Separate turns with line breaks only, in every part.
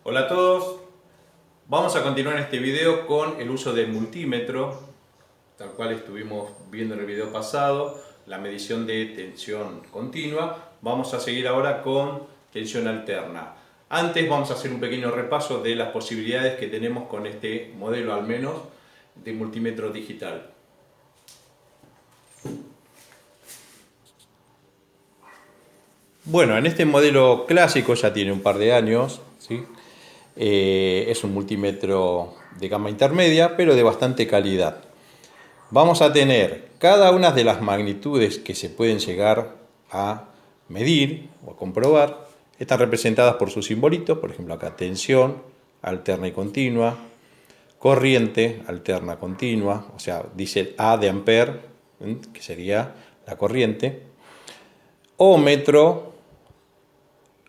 Hola a todos, vamos a continuar este video con el uso del multímetro, tal cual estuvimos viendo en el video pasado, la medición de tensión continua. Vamos a seguir ahora con tensión alterna. Antes vamos a hacer un pequeño repaso de las posibilidades que tenemos con este modelo al menos de multímetro digital. Bueno, en este modelo clásico ya tiene un par de años, ¿sí? Es un multímetro de gama intermedia, pero de bastante calidad. Vamos a tener cada una de las magnitudes que se pueden llegar a medir o a comprobar. Están representadas por su simbolito, por ejemplo acá tensión, alterna y continua, corriente, alterna, continua, o sea, dice A de ampere, que sería la corriente, ohmmetro,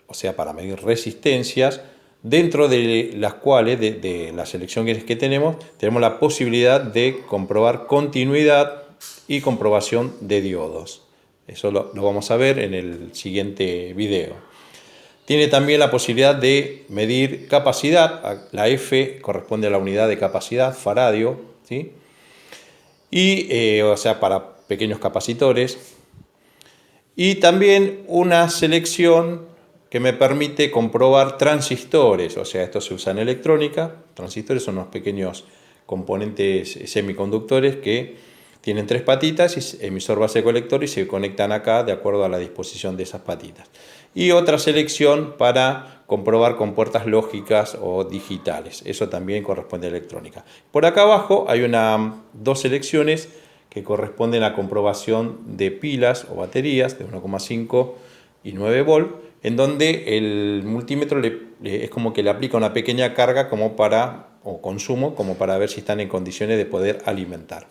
o sea, para medir resistencias, dentro de las cuales, de la selección que tenemos la posibilidad de comprobar continuidad y comprobación de diodos. Eso lo vamos a ver en el siguiente video. Tiene también la posibilidad de medir capacidad. La F corresponde a la unidad de capacidad, faradio, ¿sí? Y, o sea, para pequeños capacitores. Y también una selección que me permite comprobar transistores, o sea, esto se usa en electrónica. Transistores son unos pequeños componentes semiconductores que tienen tres patitas, y emisor, base, colector, y se conectan acá de acuerdo a la disposición de esas patitas. Y otra selección para comprobar con puertas lógicas o digitales, eso también corresponde a electrónica. Por acá abajo hay dos selecciones que corresponden a comprobación de pilas o baterías de 1,5 y 9 volt, en donde el multímetro es como que le aplica una pequeña carga o consumo, como para ver si están en condiciones de poder alimentar.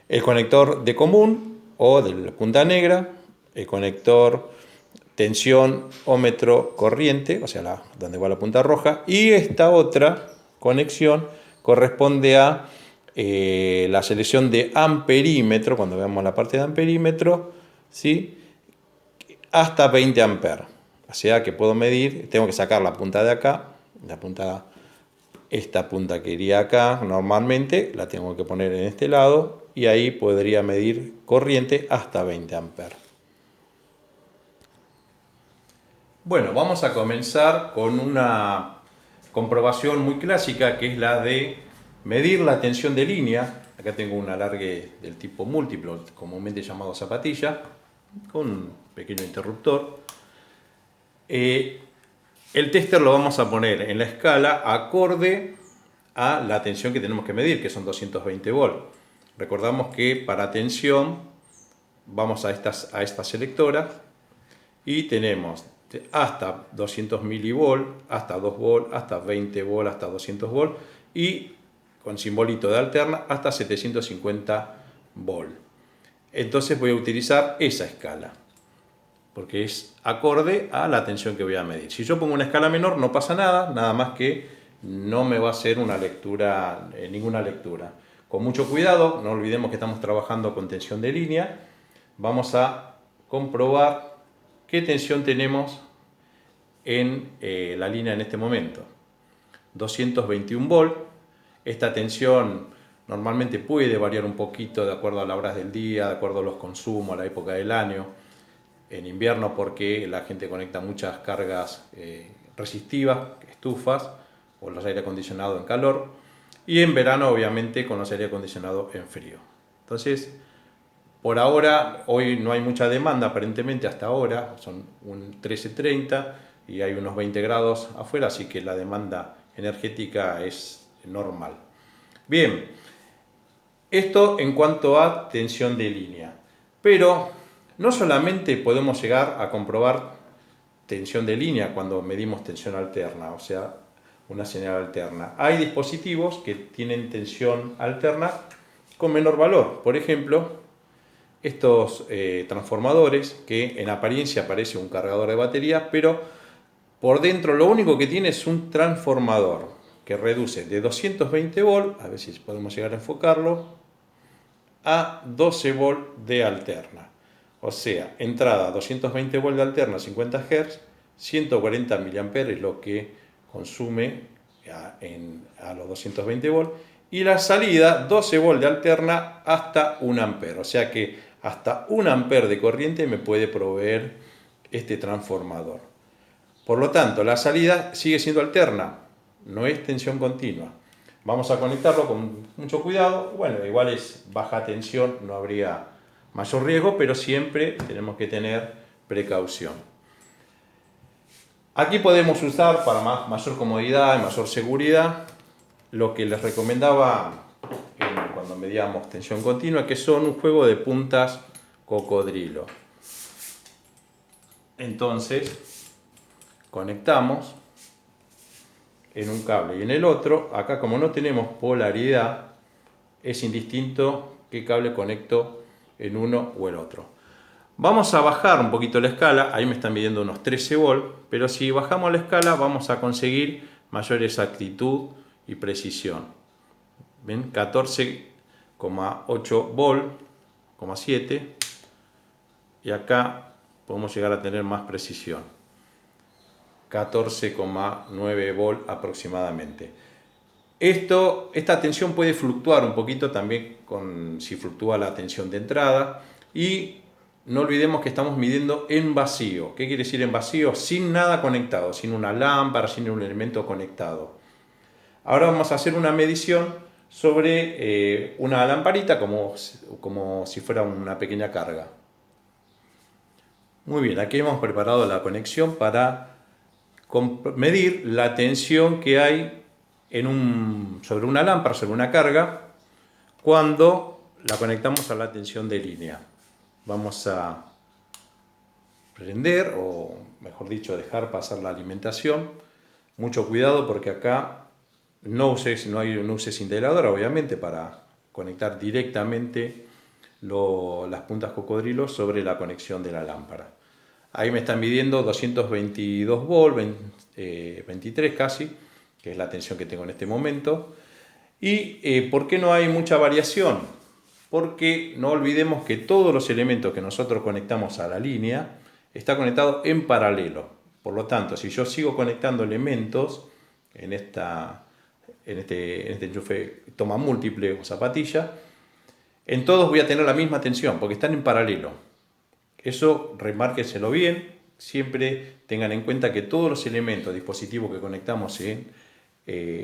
El conector de común o de la punta negra, el conector tensión, ohmmetro, corriente, o sea, donde va la punta roja, y esta otra conexión corresponde a la selección de amperímetro, cuando veamos la parte de amperímetro, ¿sí? Hasta 20 amperes. O sea que puedo medir, tengo que sacar la punta de acá, esta punta que iría acá normalmente, la tengo que poner en este lado, y ahí podría medir corriente hasta 20 amperes. Bueno, vamos a comenzar con una comprobación muy clásica, que es la de medir la tensión de línea. Acá tengo un alargue del tipo múltiplo, comúnmente llamado zapatilla, con un pequeño interruptor. El tester lo vamos a poner en la escala acorde a la tensión que tenemos que medir, que son 220 volts. Recordamos que para tensión vamos a esta selectora y tenemos hasta 200 milivolts, hasta 2 volts, hasta 20 volts, hasta 200 volts, y con simbolito de alterna hasta 750 volts. Entonces voy a utilizar esa escala, porque es acorde a la tensión que voy a medir. Si yo pongo una escala menor no pasa nada, nada más que no me va a hacer una lectura, ninguna lectura. Con mucho cuidado, no olvidemos que estamos trabajando con tensión de línea. Vamos a comprobar qué tensión tenemos en la línea en este momento. 221 volts. Esta tensión normalmente puede variar un poquito de acuerdo a las horas del día, de acuerdo a los consumos, a la época del año. En invierno porque la gente conecta muchas cargas resistivas, estufas, o los aire acondicionados en calor. Y en verano obviamente con los aire acondicionados en frío. Entonces, por ahora, hoy no hay mucha demanda aparentemente hasta ahora, son un 13:30 y hay unos 20 grados afuera, así que la demanda energética es normal. Bien, esto en cuanto a tensión de línea, pero no solamente podemos llegar a comprobar tensión de línea cuando medimos tensión alterna, o sea, una señal alterna. Hay dispositivos que tienen tensión alterna con menor valor, por ejemplo, estos transformadores que en apariencia parece un cargador de batería, pero por dentro lo único que tiene es un transformador que reduce de 220 volts, a ver si podemos llegar a enfocarlo, a 12 volts de alterna. O sea, entrada 220 volts de alterna, 50 Hz, 140 mA es lo que consume a los 220 volt. Y la salida 12 volt de alterna hasta 1 ampere. O sea que hasta 1 ampere de corriente me puede proveer este transformador. Por lo tanto, la salida sigue siendo alterna, no es tensión continua. Vamos a conectarlo con mucho cuidado. Bueno, igual es baja tensión, no habría mayor riesgo, pero siempre tenemos que tener precaución. Aquí podemos usar para mayor comodidad y mayor seguridad lo que les recomendaba cuando medíamos tensión continua, que son un juego de puntas cocodrilo. Entonces, conectamos en un cable y en el otro. Acá, como no tenemos polaridad, es indistinto qué cable conecto en uno o el otro. Vamos a bajar un poquito la escala, ahí me están midiendo unos 13 volt, pero si bajamos la escala vamos a conseguir mayor exactitud y precisión. ¿Ven? 14,8 volt, 7, y acá podemos llegar a tener más precisión. 14,9 volt aproximadamente. Esta tensión puede fluctuar un poquito también si fluctúa la tensión de entrada. Y no olvidemos que estamos midiendo en vacío. ¿Qué quiere decir en vacío? Sin nada conectado, sin una lámpara, sin un elemento conectado. Ahora vamos a hacer una medición sobre una lamparita como si fuera una pequeña carga. Muy bien, aquí hemos preparado la conexión para medir la tensión que hay sobre una lámpara, sobre una carga, cuando la conectamos a la tensión de línea. Vamos a prender, o mejor dicho, dejar pasar la alimentación. Mucho cuidado porque acá no uses integradora, obviamente, para conectar directamente las puntas cocodrilo sobre la conexión de la lámpara. Ahí me están midiendo 222 volt, 23 casi, que es la tensión que tengo en este momento. ¿Y por qué no hay mucha variación? Porque no olvidemos que todos los elementos que nosotros conectamos a la línea están conectados en paralelo. Por lo tanto, si yo sigo conectando elementos en este enchufe toma múltiple o zapatilla, en todos voy a tener la misma tensión porque están en paralelo. Eso remárquenselo bien. Siempre tengan en cuenta que todos los elementos, dispositivos que conectamos en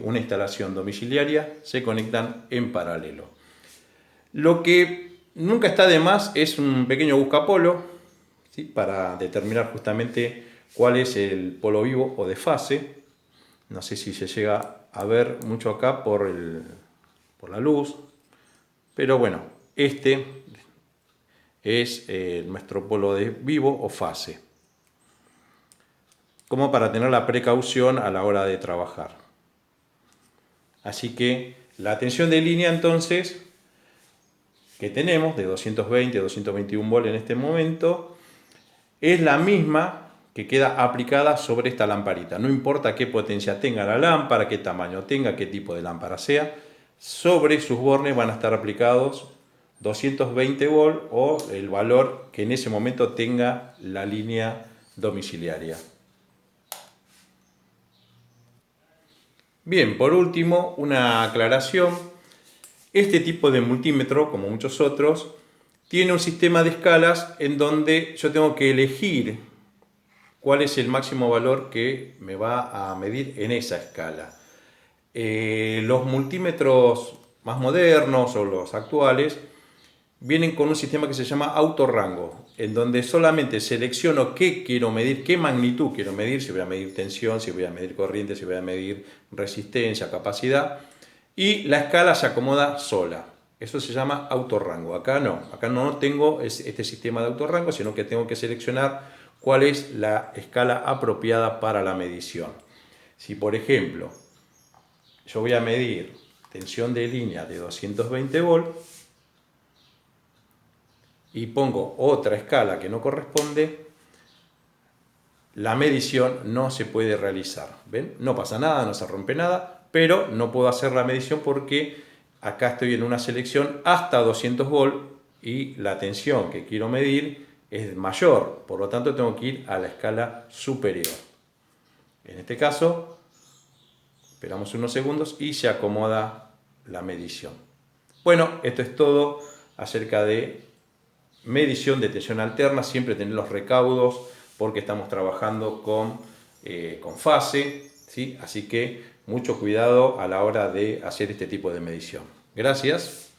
una instalación domiciliaria se conectan en paralelo. Lo que nunca está de más es un pequeño buscapolo, ¿sí? Para determinar justamente cuál es el polo vivo o de fase. No sé si se llega a ver mucho acá por la luz, pero bueno, este es nuestro polo de vivo o fase, como para tener la precaución a la hora de trabajar. Así que la tensión de línea entonces que tenemos de 220 a 221 volt en este momento es la misma que queda aplicada sobre esta lamparita. No importa qué potencia tenga la lámpara, qué tamaño tenga, qué tipo de lámpara sea, sobre sus bornes van a estar aplicados 220 volt o el valor que en ese momento tenga la línea domiciliaria. Bien, por último, una aclaración. Este tipo de multímetro, como muchos otros, tiene un sistema de escalas en donde yo tengo que elegir cuál es el máximo valor que me va a medir en esa escala. Los multímetros más modernos o los actuales vienen con un sistema que se llama autorrango, en donde solamente selecciono qué quiero medir, qué magnitud quiero medir, si voy a medir tensión, si voy a medir corriente, si voy a medir resistencia, capacidad, y la escala se acomoda sola. Eso se llama autorrango. Acá no tengo este sistema de autorrango, sino que tengo que seleccionar cuál es la escala apropiada para la medición. Si, por ejemplo, yo voy a medir tensión de línea de 220 volt y pongo otra escala que no corresponde, la medición no se puede realizar. ¿Ven? No pasa nada, no se rompe nada, pero no puedo hacer la medición porque acá estoy en una selección hasta 200 volt y la tensión que quiero medir es mayor, por lo tanto tengo que ir a la escala superior. En este caso Esperamos unos segundos y se acomoda la medición. Bueno, esto es todo acerca de medición de tensión alterna. Siempre tener los recaudos porque estamos trabajando con fase, ¿sí? Así que mucho cuidado a la hora de hacer este tipo de medición. Gracias.